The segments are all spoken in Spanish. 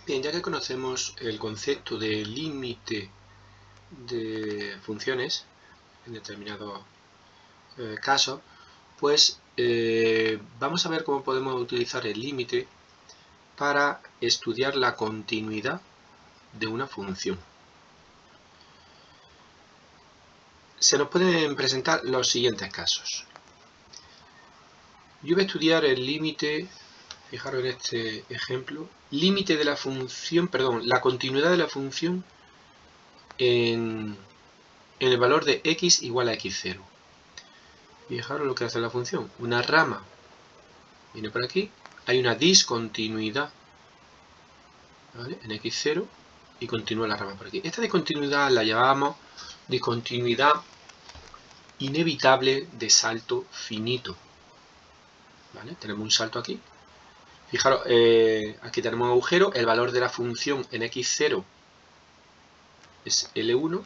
Bien, ya que conocemos el concepto de límite de funciones en determinados casos, pues vamos a ver cómo podemos utilizar el límite para estudiar la continuidad de una función. Se nos pueden presentar los siguientes casos. Yo voy a estudiar el límite, fijaros en este ejemplo, límite de la función, la continuidad de la función en el valor de x igual a x0. Fijaros lo que hace la función. Una rama viene por aquí, hay una discontinuidad, ¿vale?, en x0 y continúa la rama por aquí. Esta discontinuidad la llamamos discontinuidad inevitable de salto finito. ¿Vale? Tenemos un salto aquí. Fijaros, aquí tenemos un agujero, el valor de la función en x0 es L1,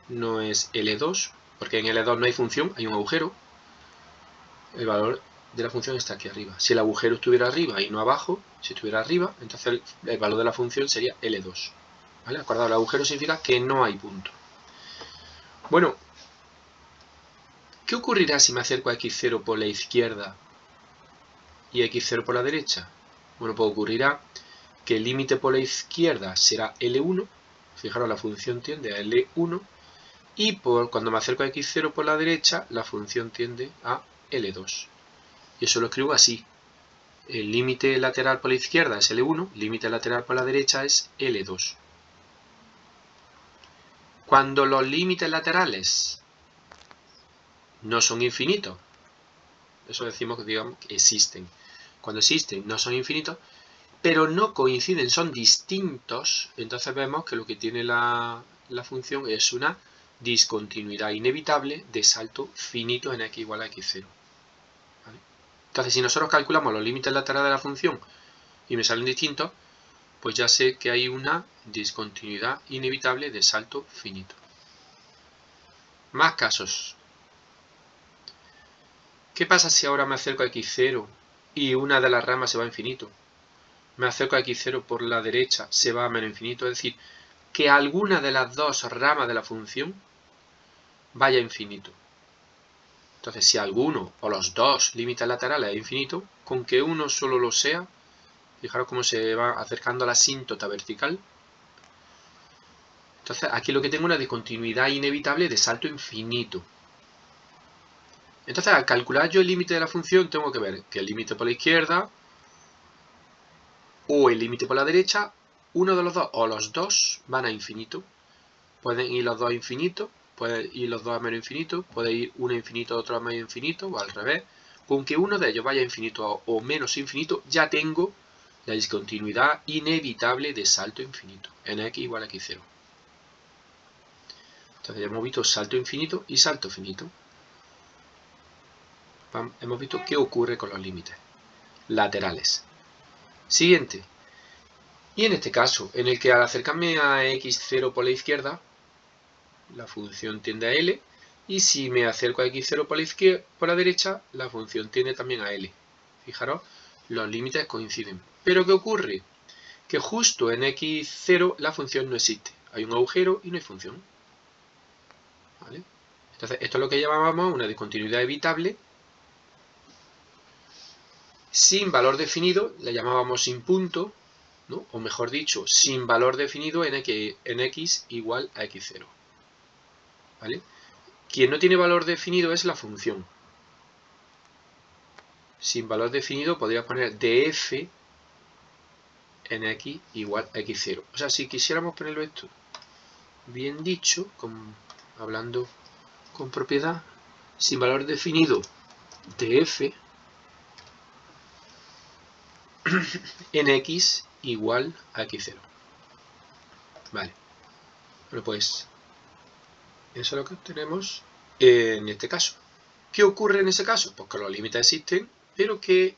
no es L2, porque en L2 no hay función, hay un agujero. El valor de la función está aquí arriba. Si el agujero estuviera arriba y no abajo, si estuviera arriba, entonces el valor de la función sería L2. ¿Vale? Acordado, el agujero significa que no hay punto. Bueno, ¿qué ocurrirá si me acerco a x0 por la izquierda y x0 por la derecha? Bueno, pues ocurrirá que el límite por la izquierda será L1, fijaros, la función tiende a L1, y cuando me acerco a x0 por la derecha, la función tiende a L2. Y eso lo escribo así. El límite lateral por la izquierda es L1, límite lateral por la derecha es L2. Cuando los límites laterales no son infinitos, eso decimos que, digamos, que existen. Cuando existen no son infinitos, pero no coinciden, son distintos, entonces vemos que lo que tiene la función es una discontinuidad inevitable de salto finito en x igual a x0. ¿Vale? Entonces, si nosotros calculamos los límites laterales de la función y me salen distintos, pues ya sé que hay una discontinuidad inevitable de salto finito. Más casos. ¿Qué pasa si ahora me acerco a x0 y una de las ramas se va a infinito? Me acerco a x0 por la derecha, se va a menos infinito, es decir, que alguna de las dos ramas de la función vaya a infinito. Entonces, si alguno o los dos límites laterales es infinito, con que uno solo lo sea, fijaros cómo se va acercando a la asíntota vertical. Entonces, aquí lo que tengo es una discontinuidad inevitable de salto infinito. Entonces, al calcular yo el límite de la función, tengo que ver que el límite por la izquierda o el límite por la derecha, uno de los dos o los dos van a infinito. Pueden ir los dos a infinito, pueden ir los dos a menos infinito, puede ir uno a infinito, otro a menos infinito, o al revés. Con que uno de ellos vaya a infinito o menos infinito, ya tengo la discontinuidad inevitable de salto infinito, en x igual a x0. Entonces ya hemos visto salto infinito y salto finito. Hemos visto qué ocurre con los límites laterales. Siguiente. Y en este caso, en el que al acercarme a x0 por la izquierda, la función tiende a L, y si me acerco a x0 por la derecha, la función tiende también a L. Fijaros, los límites coinciden. ¿Pero qué ocurre? Que justo en x0 la función no existe. Hay un agujero y no hay función. ¿Vale? Entonces, esto es lo que llamábamos una discontinuidad evitable. Sin valor definido, la llamábamos sin punto, ¿no? O mejor dicho, sin valor definido en x igual a x0. ¿Vale? Quien no tiene valor definido es la función. Sin valor definido podría poner df en x igual a x0. O sea, si quisiéramos ponerlo esto bien dicho, hablando con propiedad, sin valor definido df en x igual a x0. Vale. Bueno, pues eso es lo que tenemos en este caso. ¿Qué ocurre en ese caso? Pues que los límites existen, pero que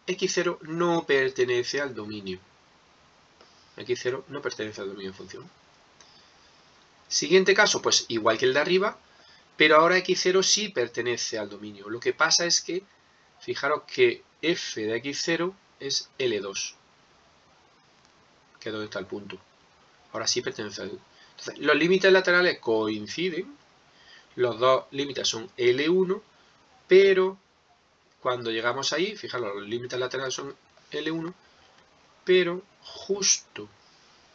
x0 no pertenece al dominio. x0 no pertenece al dominio de función. Siguiente caso, pues igual que el de arriba, pero ahora x0 sí pertenece al dominio. Lo que pasa es que, fijaros que f de x0 es L2. que es donde está el punto. Ahora sí pertenece a él. Entonces, los límites laterales coinciden, los dos límites son L1, pero cuando llegamos ahí, fijaros, los límites laterales son L1, pero justo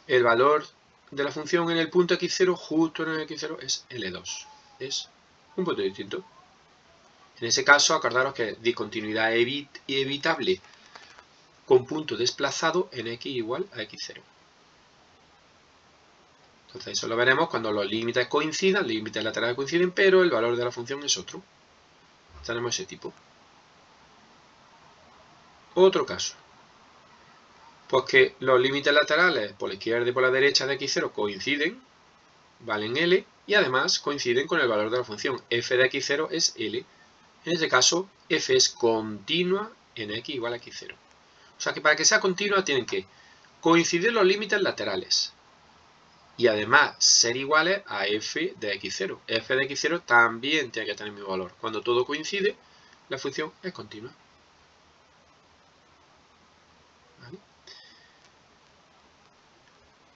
el valor de la función en el punto x0, justo en el x0, es L2. Es un punto distinto. En ese caso, acordaros que discontinuidad evitable con punto desplazado en x igual a x0. Entonces eso lo veremos cuando los límites coincidan, los límites laterales coinciden, pero el valor de la función es otro. Tenemos ese tipo. Otro caso. Pues que los límites laterales por la izquierda y por la derecha de x0 coinciden, valen L, y además coinciden con el valor de la función. F de x0 es L. En este caso, f es continua en x igual a x0. O sea que para que sea continua tienen que coincidir los límites laterales y además ser iguales a f de x0. F de x0 también tiene que tener el mismo valor. Cuando todo coincide, la función es continua. ¿Vale?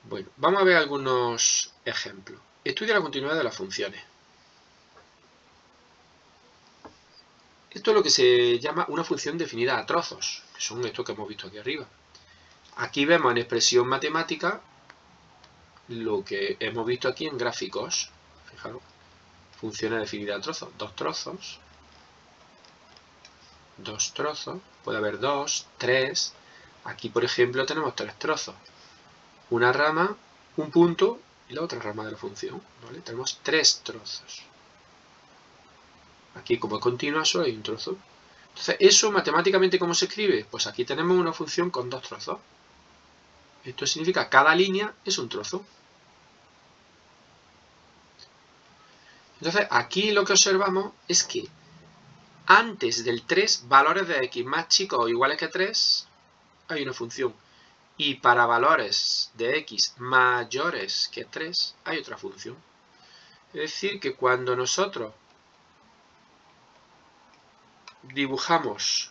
Bueno, vamos a ver algunos ejemplos. Estudia la continuidad de las funciones. Esto es lo que se llama una función definida a trozos, que son estos que hemos visto aquí arriba. Aquí vemos en expresión matemática lo que hemos visto aquí en gráficos. Fijaros, funciones definidas a trozos. Dos trozos. Puede haber 2, 3. Aquí, por ejemplo, tenemos 3 trozos. Una rama, un punto y la otra rama de la función. ¿Vale? Tenemos 3 trozos. Aquí, como es continua, solo hay un trozo. Entonces, ¿eso matemáticamente cómo se escribe? Pues aquí tenemos una función con 2 trozos. Esto significa que cada línea es un trozo. Entonces, aquí lo que observamos es que antes del 3, valores de x más chicos o iguales que 3, hay una función. Y para valores de x mayores que 3, hay otra función. Es decir, que cuando nosotros dibujamos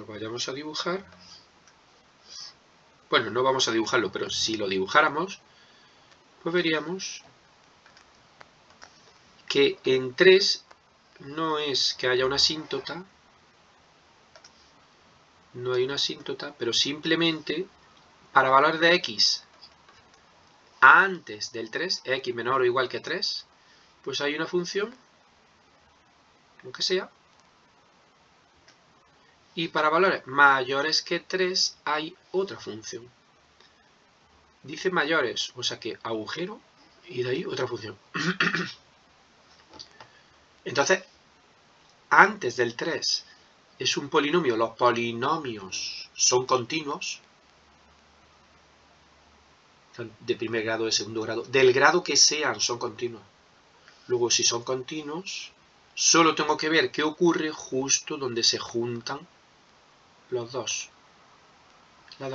vayamos a dibujar, bueno, no vamos a dibujarlo, pero si lo dibujáramos, pues veríamos que en 3 no es que haya una asíntota, no hay una asíntota, pero simplemente para valores de x antes del 3, x menor o igual que 3, pues hay una función, lo que sea, y para valores mayores que 3 hay otra función. Dice mayores, o sea que agujero y de ahí otra función. Entonces, antes del 3 es un polinomio, los polinomios son continuos, de primer grado, de segundo grado, del grado que sean son continuos. Luego, si son continuos, solo tengo que ver qué ocurre justo donde se juntan las dos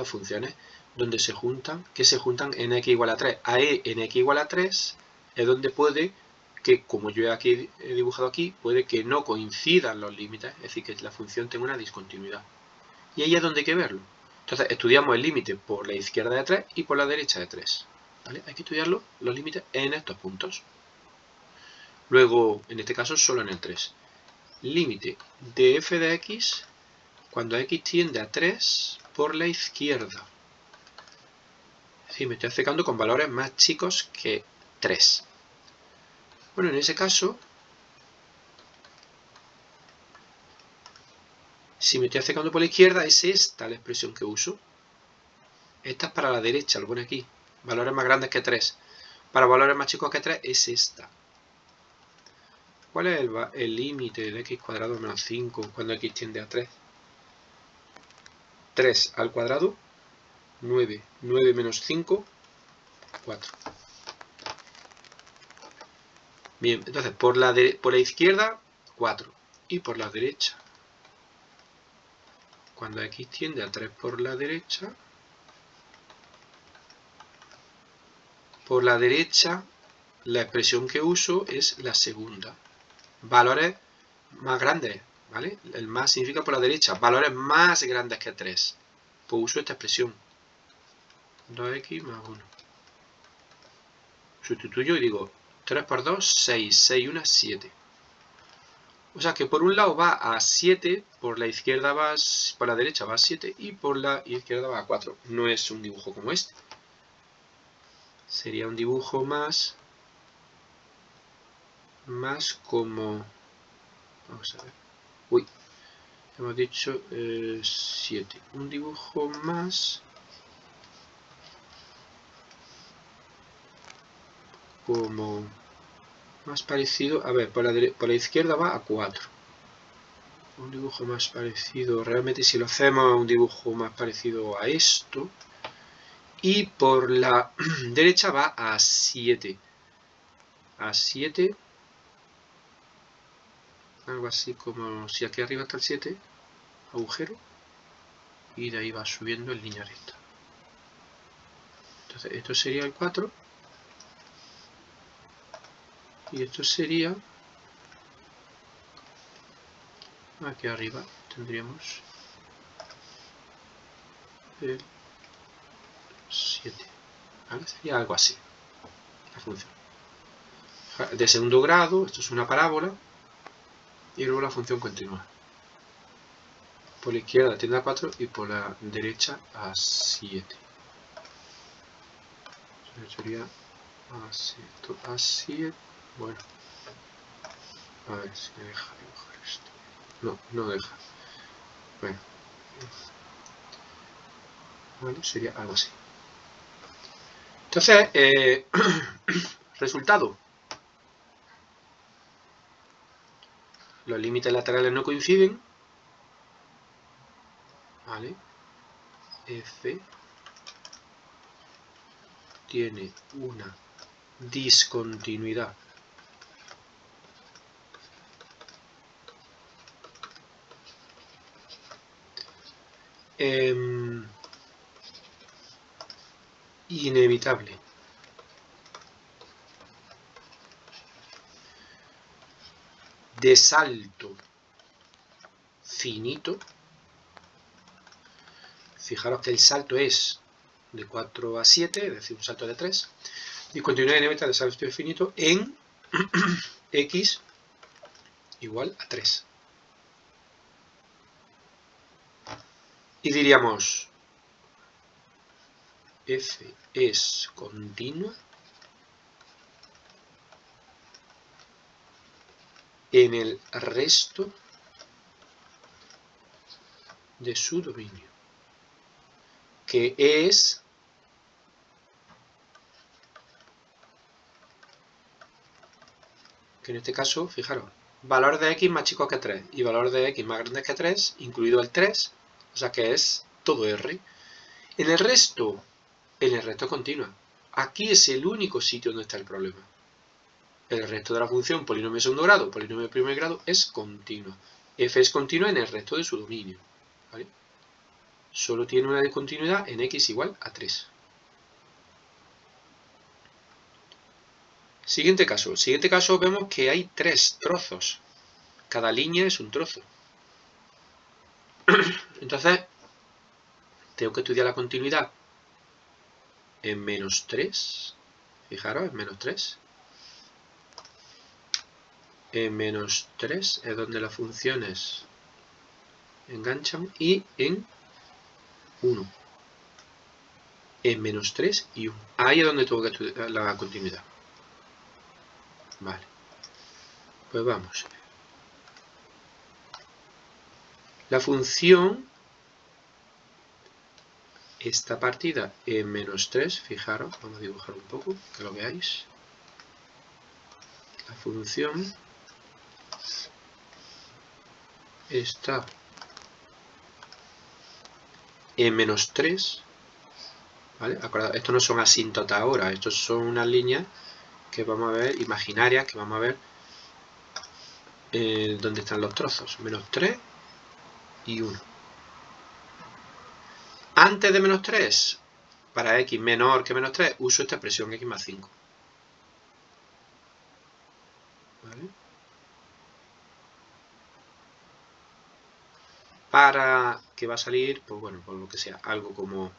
funciones, donde se juntan, que se juntan en x igual a 3. Ahí en x igual a 3 es donde puede que, como yo aquí he dibujado aquí, puede que no coincidan los límites, es decir, que la función tenga una discontinuidad. Y ahí es donde hay que verlo. Entonces, estudiamos el límite por la izquierda de 3 y por la derecha de 3. ¿Vale? Hay que estudiarlo, los límites, en estos puntos. Luego, en este caso, solo en el 3. Límite de f de x cuando x tiende a 3 por la izquierda. Es decir, me estoy acercando con valores más chicos que 3. Bueno, en ese caso, si me estoy acercando por la izquierda, es esta la expresión que uso. Esta es para la derecha, lo pone aquí. Valores más grandes que 3. Para valores más chicos que 3 es esta. ¿Cuál es el límite de x cuadrado menos 5 cuando x tiende a 3? 3 al cuadrado, 9. 9 menos 5, 4. Bien, entonces por la izquierda, 4. Y por la derecha, cuando x tiende a 3 por la derecha, la expresión que uso es la segunda. Valores más grandes, ¿vale? El más significa por la derecha, valores más grandes que 3. Pues uso esta expresión. 2x más 1. Sustituyo y digo 3 por 2, 6. 6 y 1, 7. O sea que por un lado va a 7, por la izquierda va, por la derecha va a 7 y por la izquierda va a 4. No es un dibujo como este. Sería un dibujo más como... Vamos a ver. Uy, hemos dicho 7. Un dibujo más como... Más parecido... A ver, por la izquierda va a 4. Un dibujo más parecido... Realmente si lo hacemos un dibujo más parecido a esto... Y por la derecha va a 7. A 7. Algo así como si aquí arriba está el 7. Agujero. Y de ahí va subiendo en línea recta. Entonces esto sería el 4. Y esto sería... Aquí arriba tendríamos el 7. ¿Vale? Sería algo así. La función. De segundo grado, esto es una parábola. Y luego la función continua. Por la izquierda tiende a 4 y por la derecha a 7. Sería a 7. Bueno. A ver si me deja dibujar esto. No, no deja. Bueno. Vale, sería algo así. Entonces, resultado. Los límites laterales no coinciden. ¿Vale? F tiene una discontinuidad inevitable de salto finito. Fijaros que el salto es de 4 a 7, es decir, un salto de 3. Discontinuidad inevitable de salto infinito en x igual a 3. Y diríamos, f es continua en el resto de su dominio, que es que en este caso, fijaros, valor de x más chico que 3 y valor de x más grande que 3, incluido el 3, o sea que es todo r. En el resto continua. Aquí es el único sitio donde está el problema. El resto de la función polinomio de segundo grado, polinomio de primer grado, es continua. F es continua en el resto de su dominio. ¿Vale? Solo tiene una discontinuidad en x igual a 3. Siguiente caso. Siguiente caso vemos que hay 3 trozos. Cada línea es un trozo. Entonces, tengo que estudiar la continuidad en menos 3. Fijaros, en menos 3. En menos 3 es donde las funciones enganchan y en 1. En menos 3 y 1. Ahí es donde tengo que estudiar la continuidad. Vale. Pues vamos. La función está partida en menos 3. Fijaros, vamos a dibujar un poco, que lo veáis. La función está en menos 3. ¿Vale? Acordad, estos no son asíntotas ahora, estos son unas líneas que vamos a ver, imaginarias, que vamos a ver dónde están los trozos. Menos 3 y 1. Antes de menos 3, para x menor que menos 3, uso esta expresión x más 5. ¿Vale? para que va a salir, pues bueno, por lo que sea, algo como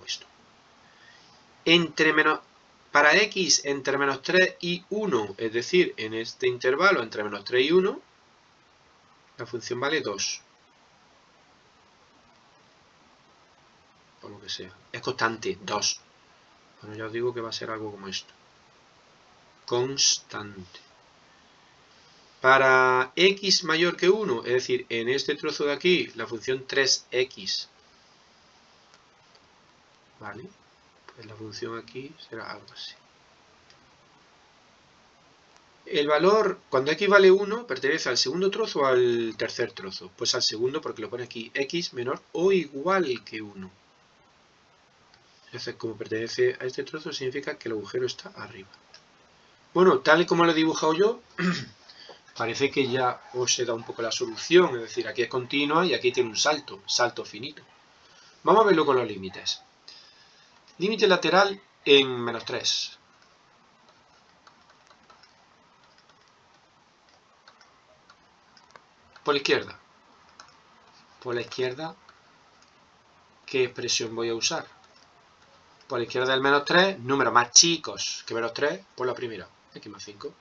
esto. Para x entre menos 3 y 1, es decir, en este intervalo entre menos 3 y 1, la función vale 2. Por lo que sea. Es constante, 2. Bueno, ya os digo que va a ser algo como esto. Constante. Para x mayor que 1, es decir, en este trozo de aquí, la función 3x. ¿Vale? Pues la función aquí será algo así. El valor, cuando x vale 1, pertenece al segundo trozo o al tercer trozo. Pues al segundo, porque lo pone aquí, x menor o igual que 1. Entonces, como pertenece a este trozo, significa que el agujero está arriba. Bueno, tal y como lo he dibujado yo, parece que ya os he dado un poco la solución. Es decir, aquí es continua y aquí tiene un salto finito. Vamos a verlo con los límites. Límite lateral en menos 3. Por la izquierda. Por la izquierda, ¿qué expresión voy a usar? Por la izquierda del menos 3, números más chicos que menos 3, por la primera, x más 5.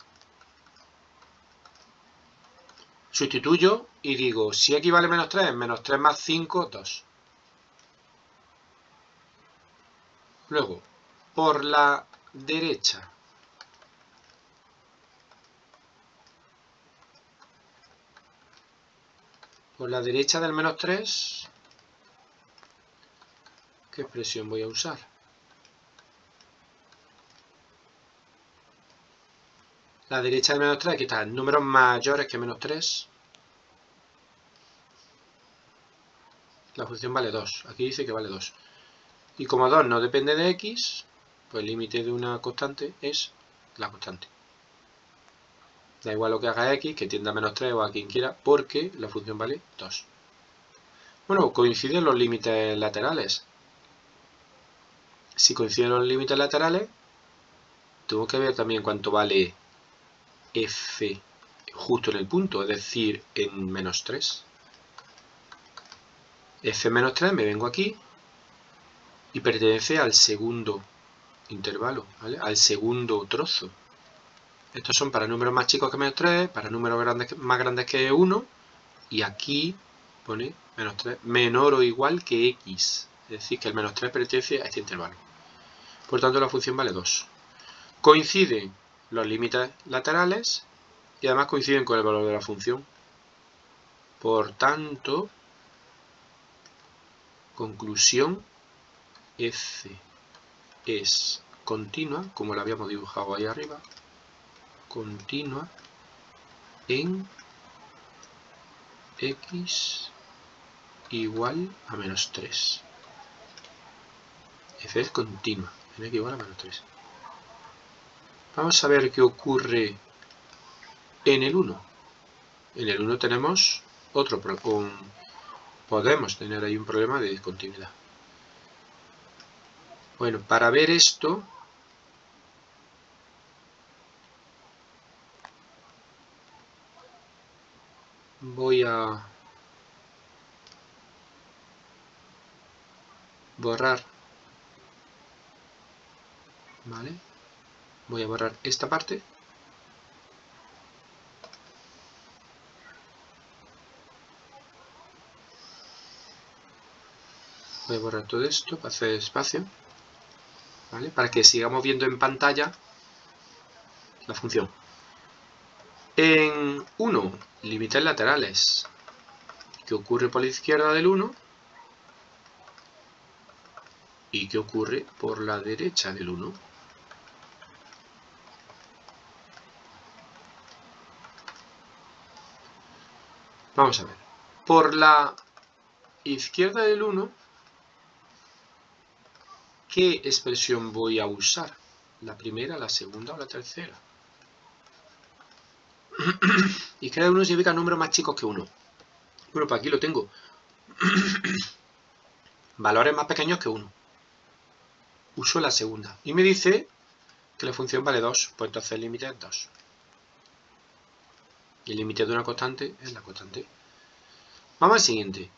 Sustituyo y digo, si x vale menos 3, menos 3 más 5, 2. Luego, por la derecha. Por la derecha del menos 3, ¿qué expresión voy a usar? La derecha del menos 3, aquí está, números mayores que menos 3. La función vale 2. Aquí dice que vale 2. Y como 2 no depende de x, pues el límite de una constante es la constante. Da igual lo que haga x, que tienda a menos 3 o a quien quiera, porque la función vale 2. Bueno, coinciden los límites laterales. Si coinciden los límites laterales, tengo que ver también cuánto vale f justo en el punto, es decir, en menos 3. F menos 3 me vengo aquí y pertenece al segundo intervalo, ¿vale? Al segundo trozo. Estos son para números más chicos que menos 3, para números más grandes que 1, y aquí pone menos 3 menor o igual que x, es decir, que el menos 3 pertenece a este intervalo. Por tanto, la función vale 2. Coinciden los límites laterales y además coinciden con el valor de la función. Por tanto, conclusión, f es continua, como la habíamos dibujado ahí arriba, continua en x igual a menos 3. F es continua en x igual a menos 3. Vamos a ver qué ocurre en el 1. En el 1 tenemos podemos tener ahí un problema de discontinuidad. Bueno, para ver esto, voy a borrar, ¿vale? Voy a borrar esta parte. Voy a borrar todo esto para hacer espacio, ¿vale? Para que sigamos viendo en pantalla la función. En 1, límites laterales. ¿Qué ocurre por la izquierda del 1? ¿Y qué ocurre por la derecha del 1? Vamos a ver. Por la izquierda del 1, ¿qué expresión voy a usar? ¿La primera, la segunda o la tercera? Izquierda del 1 significa números más chicos que 1. Bueno, pues aquí lo tengo. Valores más pequeños que 1. Uso la segunda. Y me dice que la función vale 2. Pues entonces el límite es 2. Y el límite de una constante es la constante. Vamos al siguiente.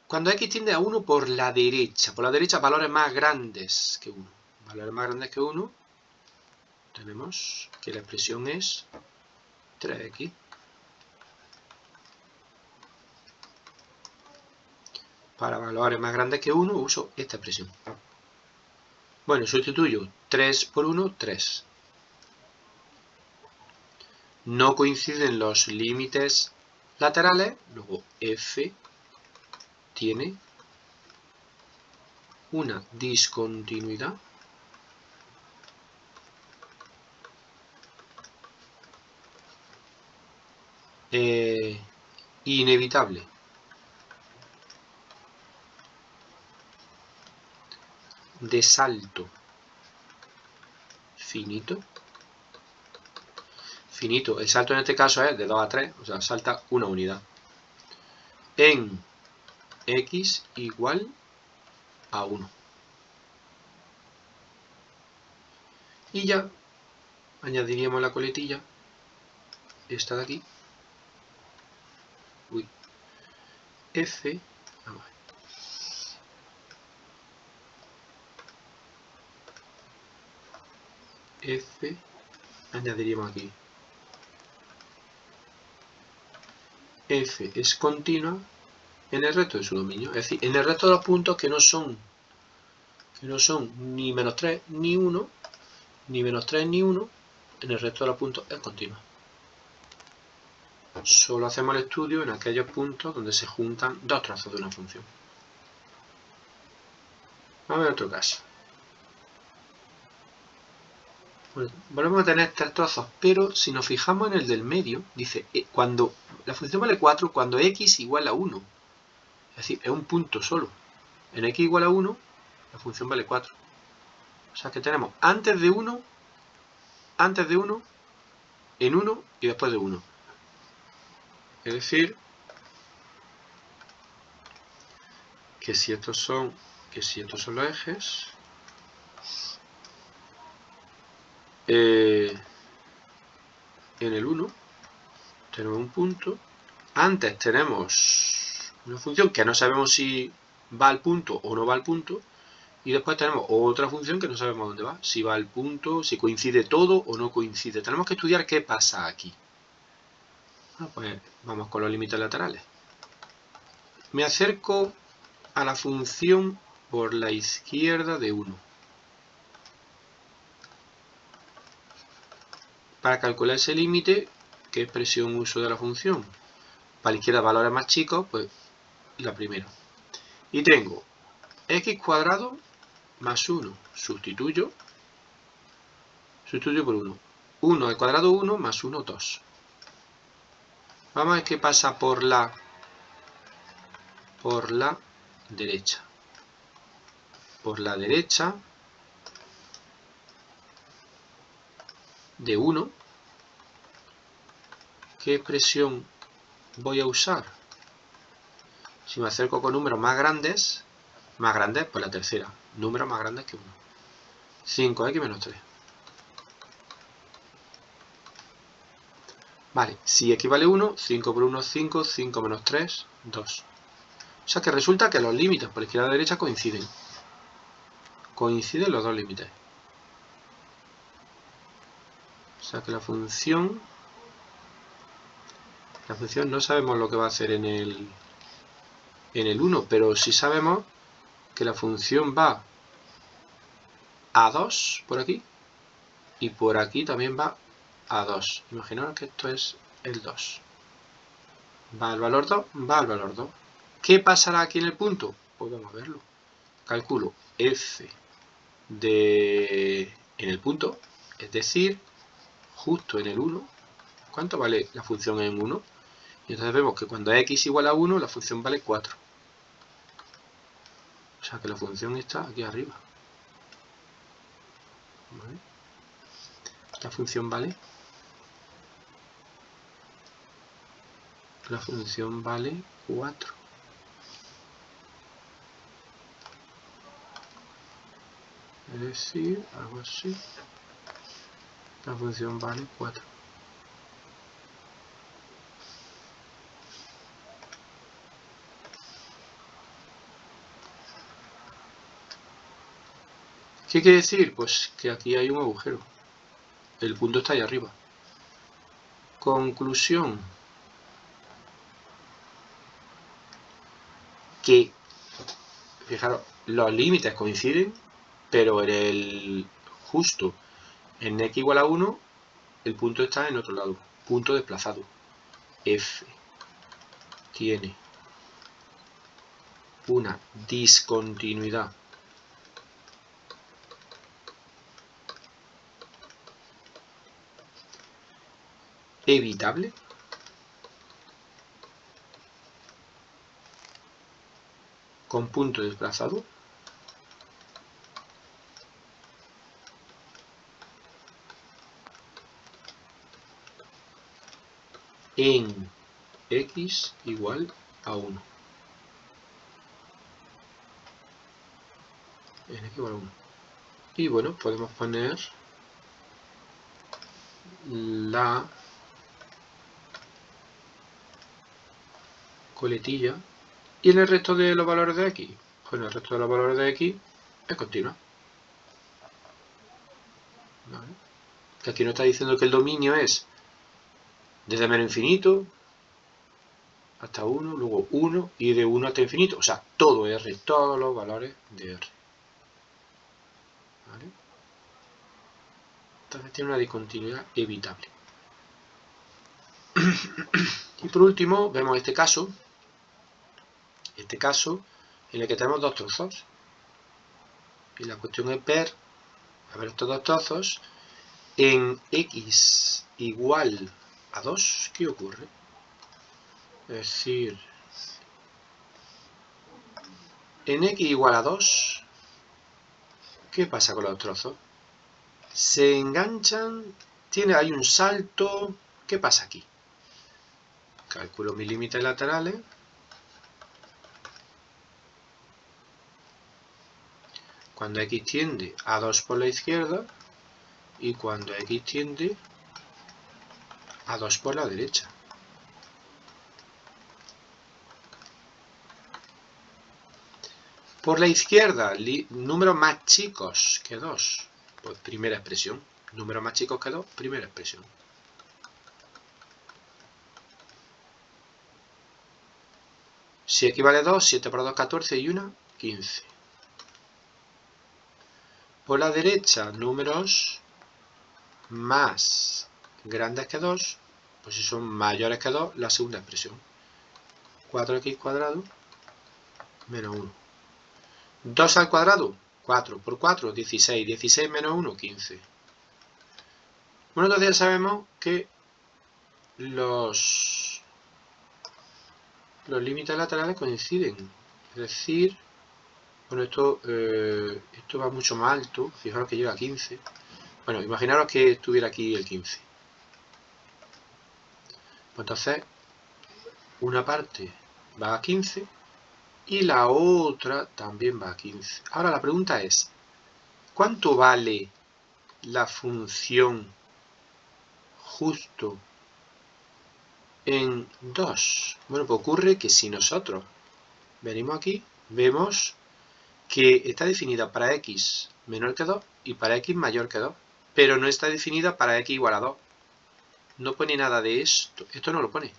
Cuando x tiende a 1 por la derecha valores más grandes que 1. Valores más grandes que 1, tenemos que la expresión es 3x. Para valores más grandes que 1 uso esta expresión. Bueno, sustituyo 3 por 1, 3. No coinciden los límites laterales, luego f tiene una discontinuidad inevitable. De salto finito. Finito, el salto en este caso es de 2 a 3, o sea, salta una unidad. En x igual a 1. Y ya añadiríamos la coletilla, esta de aquí. Uy. F, vamos a ver. F, añadiríamos aquí. F es continua en el resto de su dominio, es decir, en el resto de los puntos que no son ni menos 3 ni 1, ni menos 3 ni 1, en el resto de los puntos es continua. Solo hacemos el estudio en aquellos puntos donde se juntan dos trazos de una función. Vamos a ver otro caso. Bueno, volvemos a tener tres trozos, pero si nos fijamos en el del medio, dice, cuando la función vale 4, cuando x igual a 1. Es decir, es un punto solo. En x igual a 1, la función vale 4. O sea que tenemos antes de 1, en 1 y después de 1. Es decir, que si estos son los ejes, en el 1 tenemos un punto. Antes tenemos una función que no sabemos si va al punto o no va al punto. Y después tenemos otra función que no sabemos dónde va. Si va al punto, si coincide todo o no coincide. Tenemos que estudiar qué pasa aquí. Pues vamos con los límites laterales. Me acerco a la función por la izquierda de 1. Para calcular ese límite, ¿qué expresión uso de la función? Para la izquierda valores más chicos, pues la primera. Y tengo x cuadrado más 1. Sustituyo por 1. 1 al cuadrado 1 más 1, 2. Vamos a ver qué pasa por la derecha. Por la derecha de 1, ¿qué expresión voy a usar? Si me acerco con números más grandes, pues la tercera. Números más grandes que 1. 5x menos 3. Vale, si x vale 1, 5 por 1 es 5, 5 menos 3, 2. O sea que resulta que los límites por izquierda y derecha coinciden. Coinciden los dos límites. O sea que la función no sabemos lo que va a hacer en el 1, pero sí sabemos que la función va a 2 por aquí y por aquí también va a 2. Imaginaos que esto es el 2. Va al valor 2, va al valor 2. ¿Qué pasará aquí en el punto? Pues vamos a verlo. Calculo f en el punto, es decir, justo en el 1. ¿Cuánto vale la función en 1? Y entonces vemos que cuando x igual a 1, la función vale 4. O sea que la función está aquí arriba. ¿Vale? La función vale 4. Es decir, algo así. La función vale 4. ¿Qué quiere decir? Pues que aquí hay un agujero. El punto está ahí arriba. Conclusión. Que, fijaros, los límites coinciden, pero en el justo en x igual a 1, el punto está en otro lado. Punto desplazado. F tiene una discontinuidad evitable con punto desplazado en x igual a 1. En x igual a 1. Y bueno, podemos poner la coletilla. ¿Y en el resto de los valores de x? Pues en el resto de los valores de x es continua. ¿Vale? Que aquí nos está diciendo que el dominio es desde menos infinito hasta 1, luego 1 y de 1 hasta infinito. O sea, todo R, todos los valores de R. ¿Vale? Entonces tiene una discontinuidad evitable. Y por último, vemos este caso en el que tenemos dos trozos. Y la cuestión es ver estos dos trozos en x igual a 2, ¿qué ocurre? Es decir, en x igual a 2, ¿qué pasa con los trozos? Se enganchan, hay un salto, ¿qué pasa aquí? Calculo mis límites laterales. Cuando x tiende a 2 por la izquierda y cuando x tiende a 2 por la derecha. Por la izquierda, números más chicos que 2, pues primera expresión. Números más chicos que 2, primera expresión. Si x vale 2, 7 por 2, 14 y 1, 15. Por la derecha, números más grandes que 2, pues si son mayores que 2, la segunda expresión. 4x cuadrado menos 1. 2 al cuadrado, 4 por 4, 16. 16 menos 1, 15. Bueno, entonces ya sabemos que los límites laterales coinciden. Es decir, bueno, esto va mucho más alto. Fijaros que llega a 15. Bueno, imaginaros que estuviera aquí el 15. Pues entonces, una parte va a 15 y la otra también va a 15. Ahora la pregunta es, ¿cuánto vale la función justo en 2? Bueno, pues ocurre que si nosotros venimos aquí, vemos que está definida para x menor que 2 y para x mayor que 2, pero no está definida para x igual a 2. No pone nada de esto. Esto no lo pone.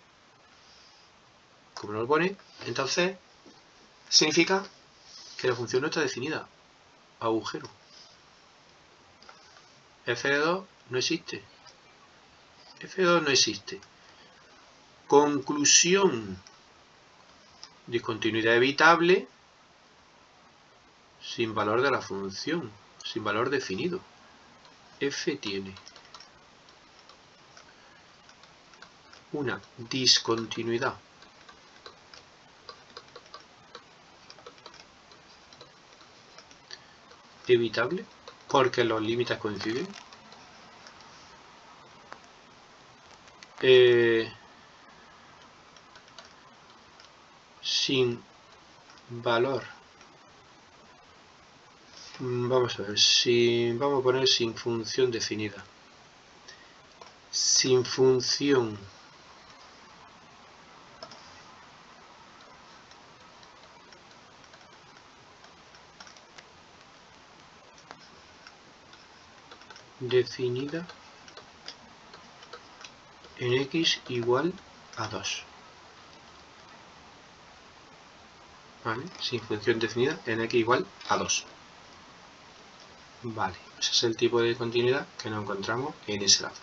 Como no lo pone, entonces significa que la función no está definida. Agujero. F de 2 no existe. F de 2 no existe. Conclusión. Discontinuidad evitable sin valor de la función, sin valor definido. F tiene una discontinuidad evitable porque los límites coinciden. Sin valor. Vamos a ver, vamos a poner sin función definida. Sin función definida en x igual a 2. ¿Vale? Sin función definida en x igual a 2. Vale, ese es el tipo de continuidad que nos encontramos en ese lado.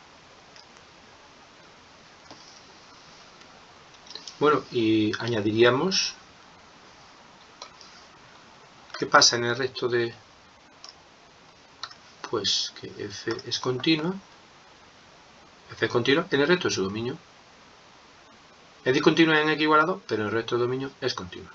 Bueno, y añadiríamos, ¿qué pasa en el resto de...? Pues que f es continua en el resto de su dominio. Es discontinua en x igual a 2, pero en el resto del dominio es continua.